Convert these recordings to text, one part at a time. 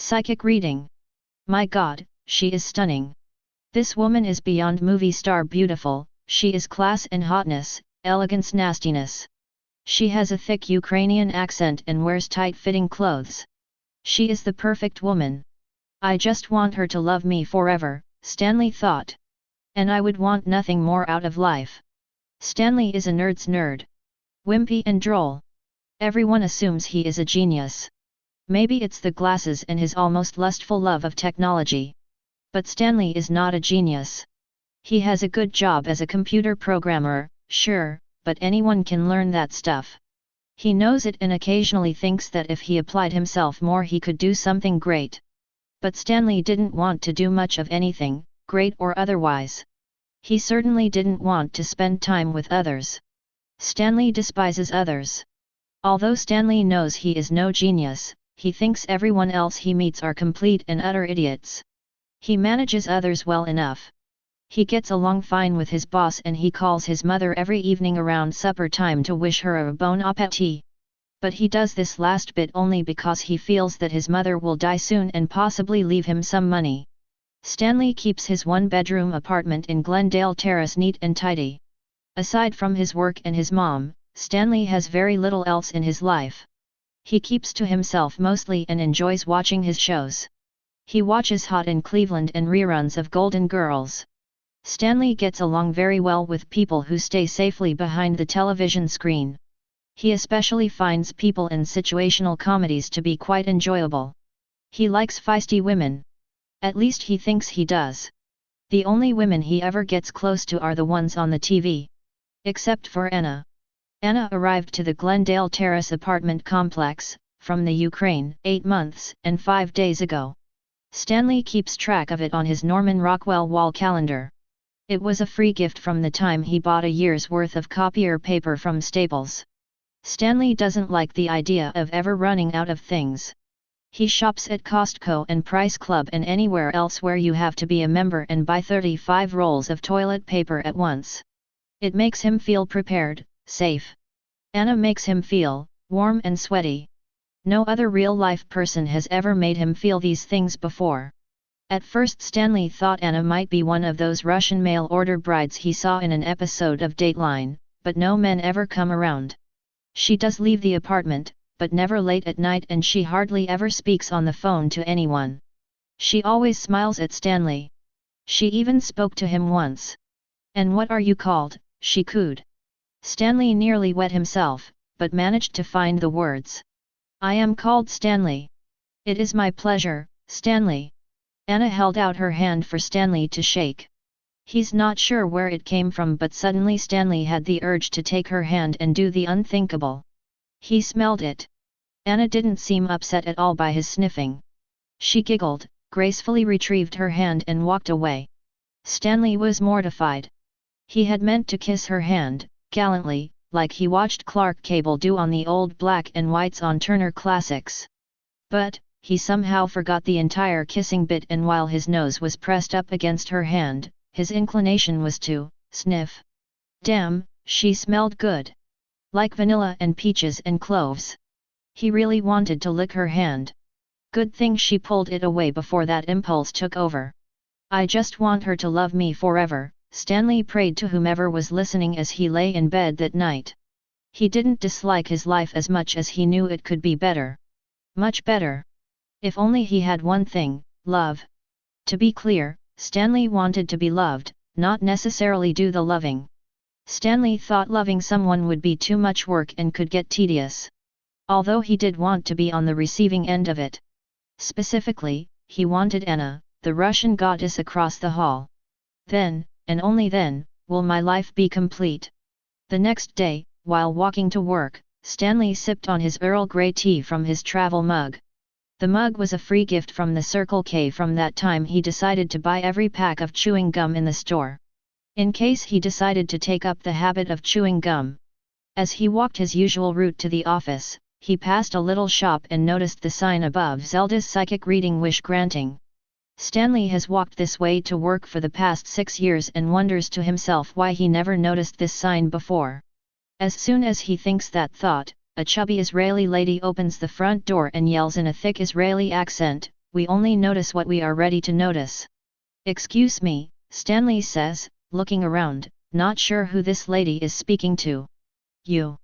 Psychic reading. My God, she is stunning. This woman is beyond movie star beautiful, she is class and hotness, elegance nastiness. She has a thick Ukrainian accent and wears tight-fitting clothes. She is the perfect woman. I just want her to love me forever, Stanley thought. And I would want nothing more out of life. Stanley is a nerd's nerd. Wimpy and droll. Everyone assumes he is a genius. Maybe it's the glasses and his almost lustful love of technology. But Stanley is not a genius. He has a good job as a computer programmer, sure, but anyone can learn that stuff. He knows it and occasionally thinks that if he applied himself more he could do something great. But Stanley didn't want to do much of anything, great or otherwise. He certainly didn't want to spend time with others. Stanley despises others. Although Stanley knows he is no genius, he thinks everyone else he meets are complete and utter idiots. He manages others well enough. He gets along fine with his boss and he calls his mother every evening around supper time to wish her a bon appétit. But he does this last bit only because he feels that his mother will die soon and possibly leave him some money. Stanley keeps his one-bedroom apartment in Glendale Terrace neat and tidy. Aside from his work and his mom, Stanley has very little else in his life. He keeps to himself mostly and enjoys watching his shows. He watches Hot in Cleveland and reruns of Golden Girls. Stanley gets along very well with people who stay safely behind the television screen. He especially finds people in situational comedies to be quite enjoyable. He likes feisty women. At least he thinks he does. The only women he ever gets close to are the ones on the TV. Except for Anna. Anna arrived to the Glendale Terrace apartment complex, from the Ukraine, 8 months and 5 days ago. Stanley keeps track of it on his Norman Rockwell wall calendar. It was a free gift from the time he bought a year's worth of copier paper from Staples. Stanley doesn't like the idea of ever running out of things. He shops at Costco and Price Club and anywhere else where you have to be a member and buy 35 rolls of toilet paper at once. It makes him feel prepared, safe. Anna makes him feel warm and sweaty. No other real-life person has ever made him feel these things before. At first Stanley thought Anna might be one of those Russian mail-order brides he saw in an episode of Dateline, but no men ever come around. She does leave the apartment, but never late at night, and she hardly ever speaks on the phone to anyone. She always smiles at Stanley. She even spoke to him once. "And what are you called?" she cooed. Stanley nearly wet himself, but managed to find the words. "I am called Stanley." "It is my pleasure, Stanley." Anna held out her hand for Stanley to shake. He's not sure where it came from, but suddenly Stanley had the urge to take her hand and do the unthinkable. He smelled it. Anna didn't seem upset at all by his sniffing. She giggled, gracefully retrieved her hand and walked away. Stanley was mortified. He had meant to kiss her hand, gallantly, like he watched Clark Gable do on the old black and whites on Turner Classics. But, he somehow forgot the entire kissing bit, and while his nose was pressed up against her hand, his inclination was to sniff. Damn, she smelled good. Like vanilla and peaches and cloves. He really wanted to lick her hand. Good thing she pulled it away before that impulse took over. "I just want her to love me forever," Stanley prayed to whomever was listening as he lay in bed that night. He didn't dislike his life as much as he knew it could be better. Much better. If only he had one thing, love. To be clear, Stanley wanted to be loved, not necessarily do the loving. Stanley thought loving someone would be too much work and could get tedious. Although he did want to be on the receiving end of it. Specifically, he wanted Anna, the Russian goddess across the hall. Then, and only then, will my life be complete. The next day, while walking to work, Stanley sipped on his Earl Grey tea from his travel mug. The mug was a free gift from the Circle K from that time he decided to buy every pack of chewing gum in the store. In case he decided to take up the habit of chewing gum. As he walked his usual route to the office, he passed a little shop and noticed the sign above Zelda's psychic reading wish granting. Stanley has walked this way to work for the past 6 years and wonders to himself why he never noticed this sign before. As soon as he thinks that thought, a chubby Israeli lady opens the front door and yells in a thick Israeli accent, we only notice what we are ready to notice. Excuse me, Stanley says, looking around, not sure who this lady is speaking to. You.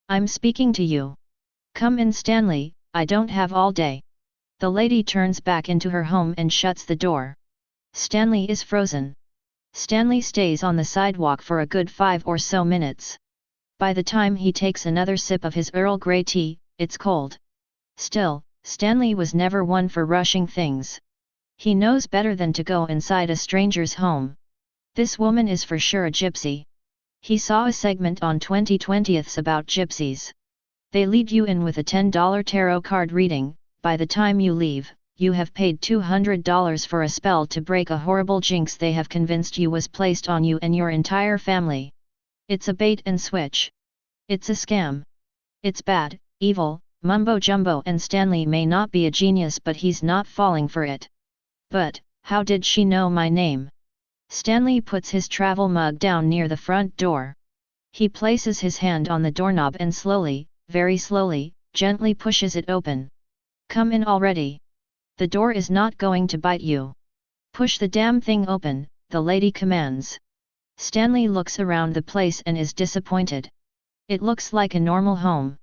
I'm speaking to you. Come in, Stanley, I don't have all day. The lady turns back into her home and shuts the door. Stanley is frozen. Stanley stays on the sidewalk for a good 5 or so minutes. By the time he takes another sip of his Earl Grey tea, it's cold. Still, Stanley was never one for rushing things. He knows better than to go inside a stranger's home. This woman is for sure a gypsy. He saw a segment on 20/20 about gypsies. They lead you in with a $10 tarot card reading. By the time you leave, you have paid $200 for a spell to break a horrible jinx they have convinced you was placed on you and your entire family. It's a bait and switch. It's a scam. It's bad, evil, mumbo jumbo, and Stanley may not be a genius, but he's not falling for it. But, how did she know my name? Stanley puts his travel mug down near the front door. He places his hand on the doorknob and slowly, very slowly, gently pushes it open. Come in already. The door is not going to bite you. Push the damn thing open, the lady commands. Stanley looks around the place and is disappointed. It looks like a normal home.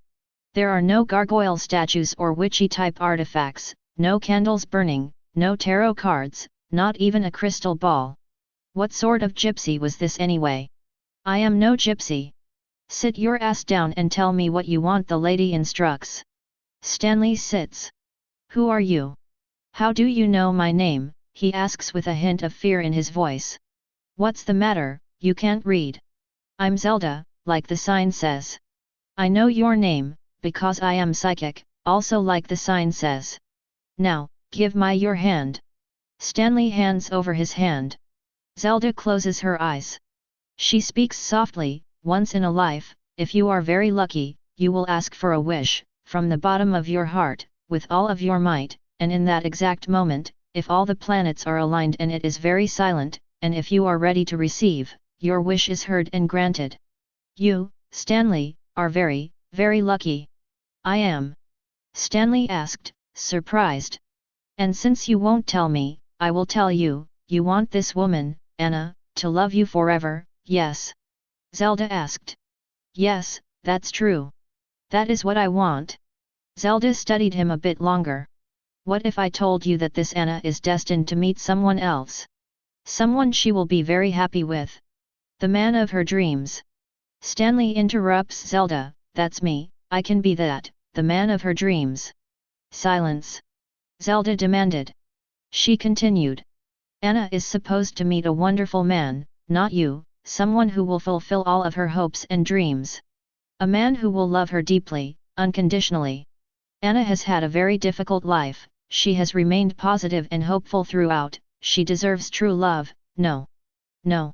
There are no gargoyle statues or witchy-type artifacts, no candles burning, no tarot cards, not even a crystal ball. What sort of gypsy was this anyway? I am no gypsy. Sit your ass down and tell me what you want, the lady instructs. Stanley sits. Who are you? How do you know my name? He asks with a hint of fear in his voice. What's the matter, you can't read? I'm Zelda, like the sign says. I know your name, because I am psychic, also like the sign says. Now, give me your hand. Stanley hands over his hand. Zelda closes her eyes. She speaks softly, once in a life, if you are very lucky, you will ask for a wish, from the bottom of your heart, with all of your might, and in that exact moment, if all the planets are aligned and it is very silent, and if you are ready to receive, your wish is heard and granted. You, Stanley, are very, very lucky. I am. Stanley asked, surprised. And since you won't tell me, I will tell you, you want this woman, Anna, to love you forever, yes? Zelda asked. Yes, that's true. That is what I want. Zelda studied him a bit longer. What if I told you that this Anna is destined to meet someone else? Someone she will be very happy with. The man of her dreams. Stanley interrupts Zelda, that's me, I can be that, the man of her dreams. Silence. Zelda demanded. She continued. Anna is supposed to meet a wonderful man, not you, someone who will fulfill all of her hopes and dreams. A man who will love her deeply, unconditionally. Anna has had a very difficult life, she has remained positive and hopeful throughout, she deserves true love, no. No.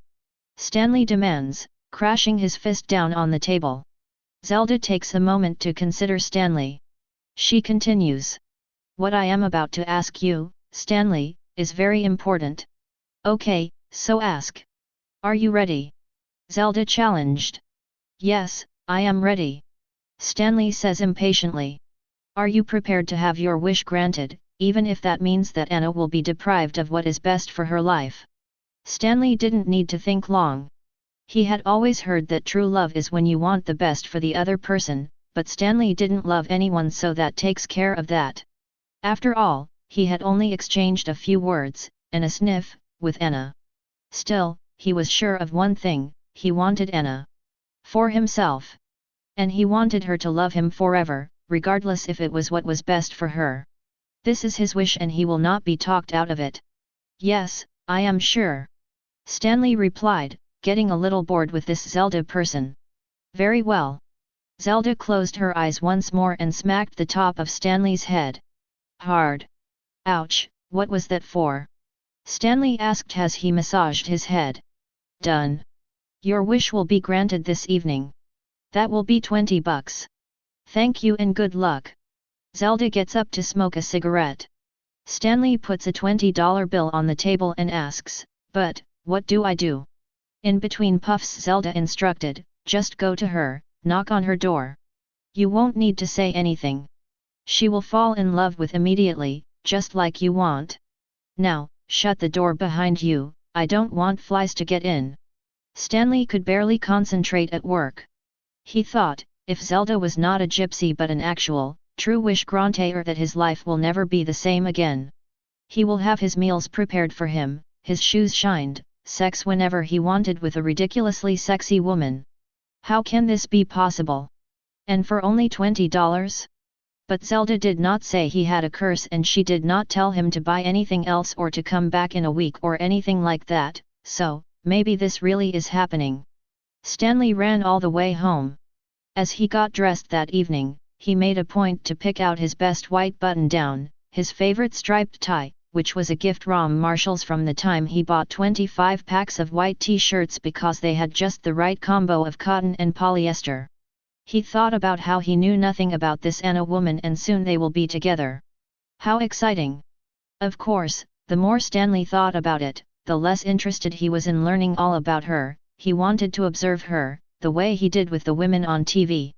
Stanley demands, crashing his fist down on the table. Zelda takes a moment to consider Stanley. She continues. What I am about to ask you, Stanley, is very important. Okay, so ask. Are you ready? Zelda challenged. Yes, I am ready. Stanley says impatiently. Are you prepared to have your wish granted, even if that means that Anna will be deprived of what is best for her life? Stanley didn't need to think long. He had always heard that true love is when you want the best for the other person, but Stanley didn't love anyone, so that takes care of that. After all, he had only exchanged a few words, and a sniff, with Anna. Still, he was sure of one thing, he wanted Anna. For himself. And he wanted her to love him forever, regardless if it was what was best for her. This is his wish and he will not be talked out of it. Yes, I am sure. Stanley replied, getting a little bored with this Zelda person. Very well. Zelda closed her eyes once more and smacked the top of Stanley's head. Hard. Ouch, what was that for? Stanley asked as he massaged his head. Done. Your wish will be granted this evening. That will be $20. Thank you and good luck. Zelda gets up to smoke a cigarette. Stanley puts a $20 bill on the table and asks, but, what do I do? In between puffs Zelda instructed, just go to her, knock on her door. You won't need to say anything. She will fall in love with immediately, just like you want. Now, shut the door behind you, I don't want flies to get in. Stanley could barely concentrate at work. He thought, if Zelda was not a gypsy but an actual, true wish granter, that his life will never be the same again. He will have his meals prepared for him, his shoes shined, sex whenever he wanted with a ridiculously sexy woman. How can this be possible? And for only $20? But Zelda did not say he had a curse, and she did not tell him to buy anything else or to come back in a week or anything like that, so, maybe this really is happening. Stanley ran all the way home. As he got dressed that evening, he made a point to pick out his best white button-down, his favorite striped tie, which was a gift from Marshalls from the time he bought 25 packs of white t-shirts because they had just the right combo of cotton and polyester. He thought about how he knew nothing about this Anna woman and soon they will be together. How exciting! Of course, the more Stanley thought about it, the less interested he was in learning all about her. He wanted to observe her, the way he did with the women on TV.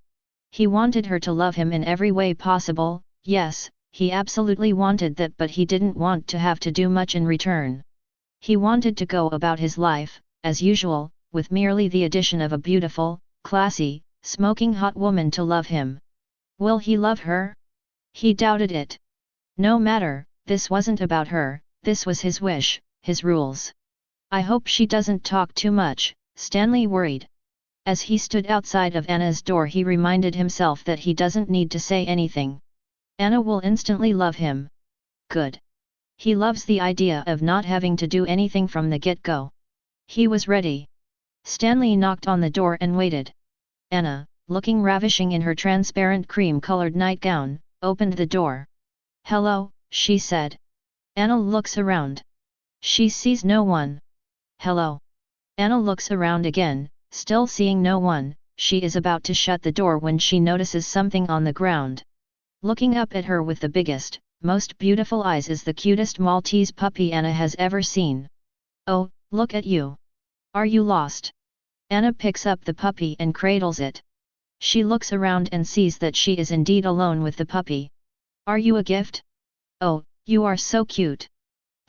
He wanted her to love him in every way possible. Yes, he absolutely wanted that, but he didn't want to have to do much in return. He wanted to go about his life, as usual, with merely the addition of a beautiful, classy, smoking hot woman to love him. Will he love her? He doubted it. No matter, this wasn't about her, this was his wish, his rules. I hope she doesn't talk too much, Stanley worried. As he stood outside of Anna's door, he reminded himself that he doesn't need to say anything. Anna will instantly love him. Good. He loves the idea of not having to do anything from the get-go. He was ready. Stanley knocked on the door and waited. Anna, looking ravishing in her transparent cream-colored nightgown, opened the door. "Hello," she said. Anna looks around. She sees no one. "Hello." Anna looks around again, still seeing no one. She is about to shut the door when she notices something on the ground. Looking up at her with the biggest, most beautiful eyes is the cutest Maltese puppy Anna has ever seen. "Oh, look at you. Are you lost?" Anna picks up the puppy and cradles it. She looks around and sees that she is indeed alone with the puppy. "Are you a gift? Oh, you are so cute."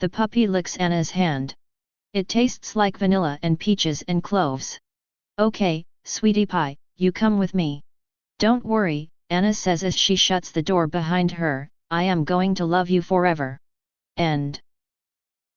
The puppy licks Anna's hand. "It tastes like vanilla and peaches and cloves." "Okay, sweetie pie, you come with me." "Don't worry," Anna says as she shuts the door behind her, "I am going to love you forever." End.